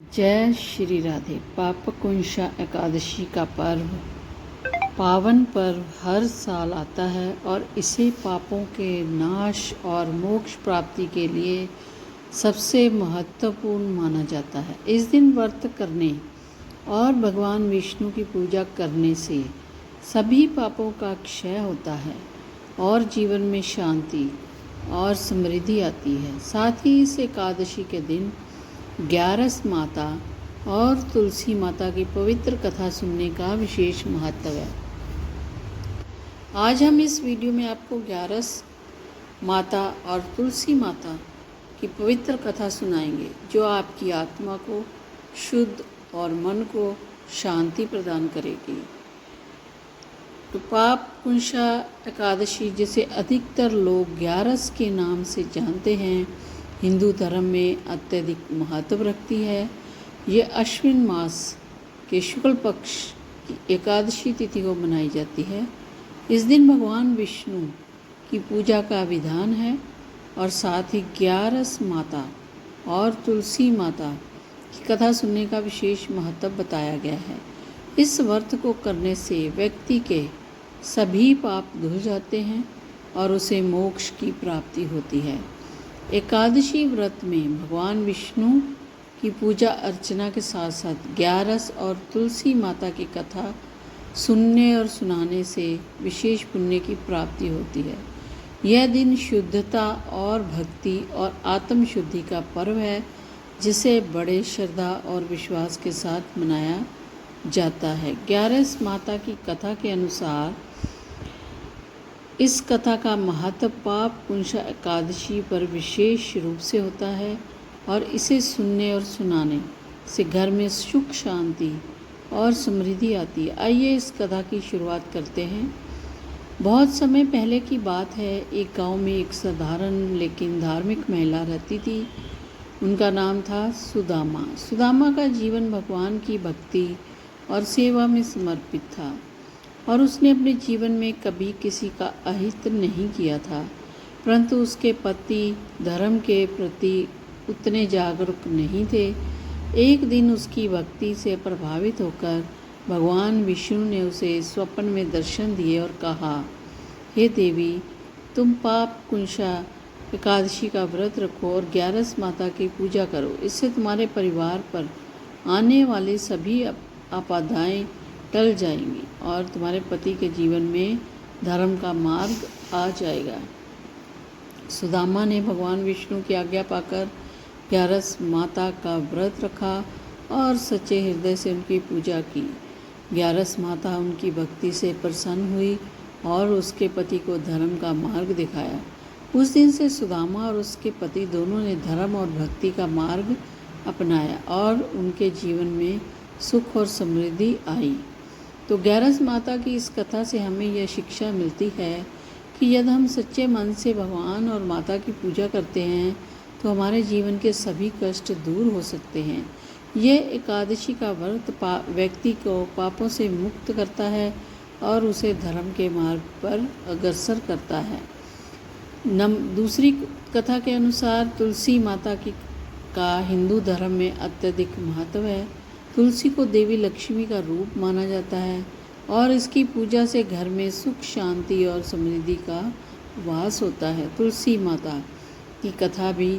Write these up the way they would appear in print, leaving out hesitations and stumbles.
जय श्री राधे। पापकुंशा एकादशी का पर्व पावन पर्व हर साल आता है और इसे पापों के नाश और मोक्ष प्राप्ति के लिए सबसे महत्वपूर्ण माना जाता है। इस दिन व्रत करने और भगवान विष्णु की पूजा करने से सभी पापों का क्षय होता है और जीवन में शांति और समृद्धि आती है। साथ ही इस एकादशी के दिन ग्यारस माता और तुलसी माता की पवित्र कथा सुनने का विशेष महत्व है। आज हम इस वीडियो में आपको ग्यारस माता और तुलसी माता की पवित्र कथा सुनाएंगे, जो आपकी आत्मा को शुद्ध और मन को शांति प्रदान करेगी। तो पापकुंशा एकादशी, जिसे अधिकतर लोग ग्यारस के नाम से जानते हैं, हिंदू धर्म में अत्यधिक महत्व रखती है। ये अश्विन मास के शुक्ल पक्ष की एकादशी तिथि को मनाई जाती है। इस दिन भगवान विष्णु की पूजा का विधान है और साथ ही ग्यारस माता और तुलसी माता की कथा सुनने का विशेष महत्व बताया गया है। इस व्रत को करने से व्यक्ति के सभी पाप धुल जाते हैं और उसे मोक्ष की प्राप्ति होती है। एकादशी व्रत में भगवान विष्णु की पूजा अर्चना के साथ साथ ग्यारस और तुलसी माता की कथा सुनने और सुनाने से विशेष पुण्य की प्राप्ति होती है। यह दिन शुद्धता और भक्ति और आत्म शुद्धि का पर्व है, जिसे बड़े श्रद्धा और विश्वास के साथ मनाया जाता है। ग्यारस माता की कथा के अनुसार इस कथा का महत्व पापकुंशा एकादशी पर विशेष रूप से होता है और इसे सुनने और सुनाने से घर में सुख, शांति और समृद्धि आती है। आइए इस कथा की शुरुआत करते हैं। बहुत समय पहले की बात है। एक गांव में एक साधारण लेकिन धार्मिक महिला रहती थी। उनका नाम था सुदामा। सुदामा का जीवन भगवान की भक्ति और सेवा में समर्पित था और उसने अपने जीवन में कभी किसी का अहित नहीं किया था। परंतु उसके पति धर्म के प्रति उतने जागरूक नहीं थे। एक दिन उसकी भक्ति से प्रभावित होकर भगवान विष्णु ने उसे स्वप्न में दर्शन दिए और कहा, हे देवी, तुम पापकुंशा एकादशी का व्रत रखो और ग्यारस माता की पूजा करो। इससे तुम्हारे परिवार पर आने वाले सभी आपदाएं टल जाएंगी और तुम्हारे पति के जीवन में धर्म का मार्ग आ जाएगा। सुदामा ने भगवान विष्णु की आज्ञा पाकर ग्यारस माता का व्रत रखा और सच्चे हृदय से उनकी पूजा की। ग्यारस माता उनकी भक्ति से प्रसन्न हुई और उसके पति को धर्म का मार्ग दिखाया। उस दिन से सुदामा और उसके पति दोनों ने धर्म और भक्ति का मार्ग अपनाया और उनके जीवन में सुख और समृद्धि आई। तो ग्यारस माता की इस कथा से हमें यह शिक्षा मिलती है कि यदि हम सच्चे मन से भगवान और माता की पूजा करते हैं तो हमारे जीवन के सभी कष्ट दूर हो सकते हैं। यह एकादशी का व्रत व्यक्ति को पापों से मुक्त करता है और उसे धर्म के मार्ग पर अग्रसर करता है। दूसरी कथा के अनुसार तुलसी माता का हिंदू धर्म में अत्यधिक महत्व है। तुलसी को देवी लक्ष्मी का रूप माना जाता है और इसकी पूजा से घर में सुख, शांति और समृद्धि का वास होता है। तुलसी माता की कथा भी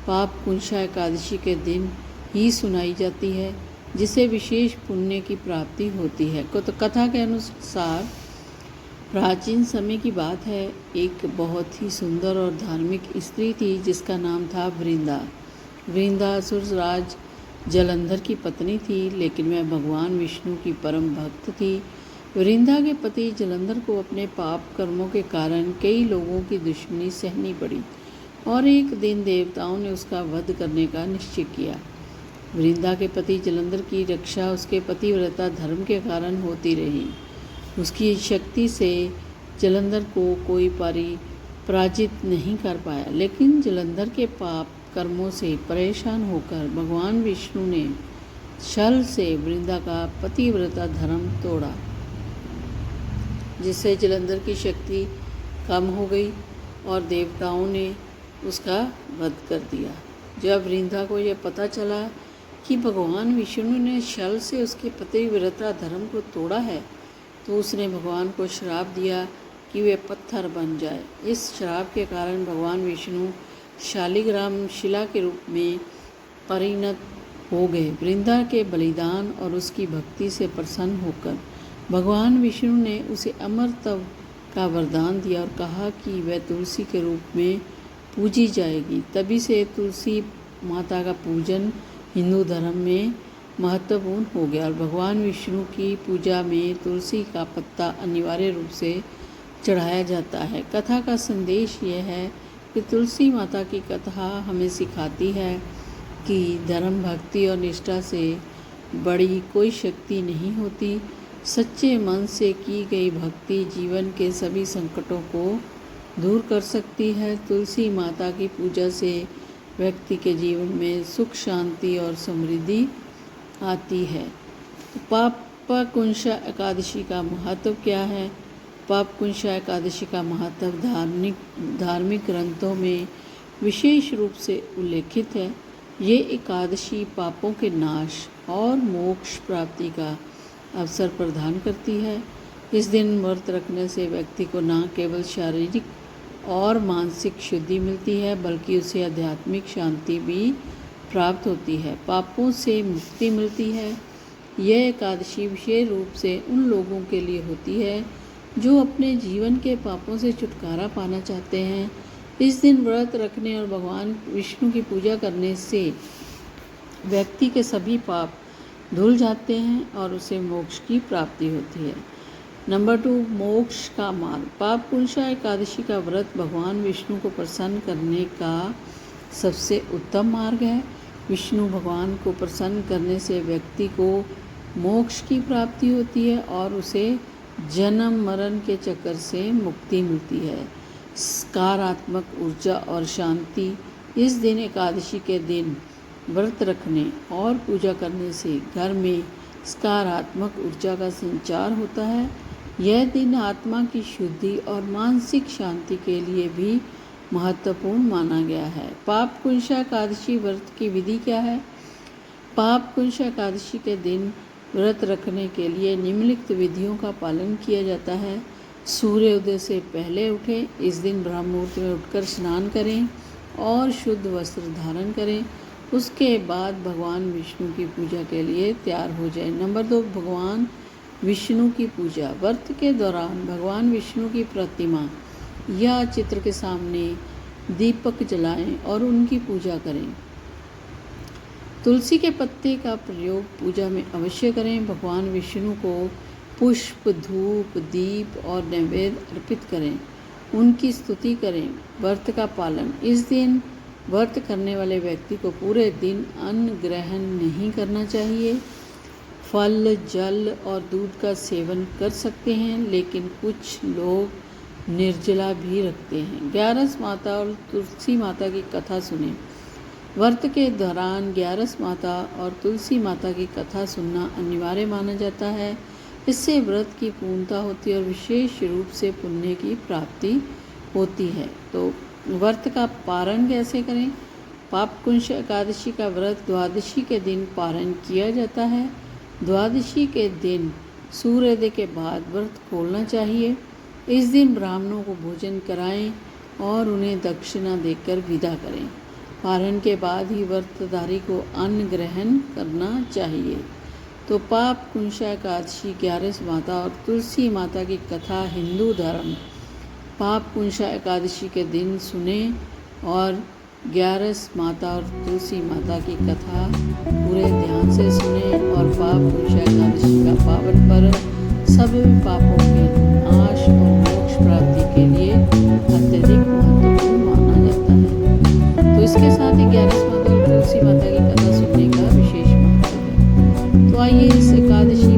पापकुंशा एकादशी के दिन ही सुनाई जाती है, जिसे विशेष पुण्य की प्राप्ति होती है। तो कथा के अनुसार प्राचीन समय की बात है। एक बहुत ही सुंदर और धार्मिक स्त्री थी जिसका नाम था वृंदा। वृंदा असुरराज जलंधर की पत्नी थी, लेकिन वह भगवान विष्णु की परम भक्त थी। वृंदा के पति जलंधर को अपने पाप कर्मों के कारण कई लोगों की दुश्मनी सहनी पड़ी और एक दिन देवताओं ने उसका वध करने का निश्चय किया। वृंदा के पति जलंधर की रक्षा उसके पतिव्रता धर्म के कारण होती रही। उसकी शक्ति से जलंधर को कोई पराजित नहीं कर पाया, लेकिन जलंधर के पाप कर्मों से परेशान होकर भगवान विष्णु ने छल से वृंदा का पतिव्रता धर्म तोड़ा, जिससे जलंधर की शक्ति कम हो गई और देवताओं ने उसका वध कर दिया। जब वृंदा को यह पता चला कि भगवान विष्णु ने छल से उसके पतिव्रता धर्म को तोड़ा है, तो उसने भगवान को श्राप दिया कि वे पत्थर बन जाए। इस श्राप के कारण भगवान विष्णु शालिग्राम शिला के रूप में परिणत हो गए। वृंदा के बलिदान और उसकी भक्ति से प्रसन्न होकर भगवान विष्णु ने उसे अमरत्व का वरदान दिया और कहा कि वह तुलसी के रूप में पूजी जाएगी। तभी से तुलसी माता का पूजन हिंदू धर्म में महत्वपूर्ण हो गया और भगवान विष्णु की पूजा में तुलसी का पत्ता अनिवार्य रूप से चढ़ाया जाता है। कथा का संदेश यह है कि तुलसी माता की कथा हमें सिखाती है कि धर्म, भक्ति और निष्ठा से बड़ी कोई शक्ति नहीं होती। सच्चे मन से की गई भक्ति जीवन के सभी संकटों को दूर कर सकती है। तुलसी माता की पूजा से व्यक्ति के जीवन में सुख, शांति और समृद्धि आती है। तो पापकुंशा एकादशी का महत्व क्या है? पापकुंशा एकादशी का महत्व धार्मिक ग्रंथों में विशेष रूप से उल्लेखित है। ये एकादशी पापों के नाश और मोक्ष प्राप्ति का अवसर प्रदान करती है। इस दिन व्रत रखने से व्यक्ति को न केवल शारीरिक और मानसिक शुद्धि मिलती है, बल्कि उसे आध्यात्मिक शांति भी प्राप्त होती है, पापों से मुक्ति मिलती है। यह एकादशी विशेष रूप से उन लोगों के लिए होती है जो अपने जीवन के पापों से छुटकारा पाना चाहते हैं। इस दिन व्रत रखने और भगवान विष्णु की पूजा करने से व्यक्ति के सभी पाप धुल जाते हैं और उसे मोक्ष की प्राप्ति होती है। नंबर 2, मोक्ष का मार्ग। पापकुंशा एकादशी का व्रत भगवान विष्णु को प्रसन्न करने का सबसे उत्तम मार्ग है। विष्णु भगवान को प्रसन्न करने से व्यक्ति को मोक्ष की प्राप्ति होती है और उसे जन्म मरण के चक्कर से मुक्ति मिलती है। सकारात्मक ऊर्जा और शांति। इस दिन एकादशी के दिन व्रत रखने और पूजा करने से घर में सकारात्मक ऊर्जा का संचार होता है। यह दिन आत्मा की शुद्धि और मानसिक शांति के लिए भी महत्वपूर्ण माना गया है। पापकुंशा एकादशी व्रत की विधि क्या है? पापकुंशा एकादशी के दिन व्रत रखने के लिए निम्नलिखित विधियों का पालन किया जाता है। सूर्योदय से पहले उठें। इस दिन ब्रह्म मुहूर्त में उठकर स्नान करें और शुद्ध वस्त्र धारण करें। उसके बाद भगवान विष्णु की पूजा के लिए तैयार हो जाएं। नंबर 2, भगवान विष्णु की पूजा। व्रत के दौरान भगवान विष्णु की प्रतिमा या चित्र के सामने दीपक जलाएं और उनकी पूजा करें। तुलसी के पत्ते का प्रयोग पूजा में अवश्य करें। भगवान विष्णु को पुष्प, धूप, दीप और नैवेद्य अर्पित करें। उनकी स्तुति करें। व्रत का पालन। इस दिन व्रत करने वाले व्यक्ति को पूरे दिन अन्न ग्रहण नहीं करना चाहिए। फल, जल और दूध का सेवन कर सकते हैं, लेकिन कुछ लोग निर्जला भी रखते हैं। ग्यारस माता और तुलसी माता की कथा सुनें। व्रत के दौरान ग्यारस माता और तुलसी माता की कथा सुनना अनिवार्य माना जाता है। इससे व्रत की पूर्णता होती है और विशेष रूप से पुण्य की प्राप्ति होती है। तो व्रत का पारण कैसे करें? पापकुंशा एकादशी का व्रत द्वादशी के दिन पारण किया जाता है। द्वादशी के दिन सूर्योदय के बाद व्रत खोलना चाहिए। इस दिन ब्राह्मणों को भोजन कराएं और उन्हें दक्षिणा देकर विदा करें। पारण के बाद ही व्रतधारी को अन्न ग्रहण करना चाहिए। तो पापकुंशा एकादशी, ग्यारस माता और तुलसी माता की कथा हिंदू धर्म पापकुंशा एकादशी के दिन सुने और ग्यारस माता और तुलसी माता की कथा पूरे ध्यान से सुने और पापकुंशा एकादशी का पावन पर्व सभी पापों के नाश और मोक्ष प्राप्ति के लिए अत्यधिक महत्वपूर्ण माना जाता है। तो इसके साथ ही ग्यारस माता और तुलसी माता की कथा सुनने का विशेष महत्व है। तो आइए इस एकादशी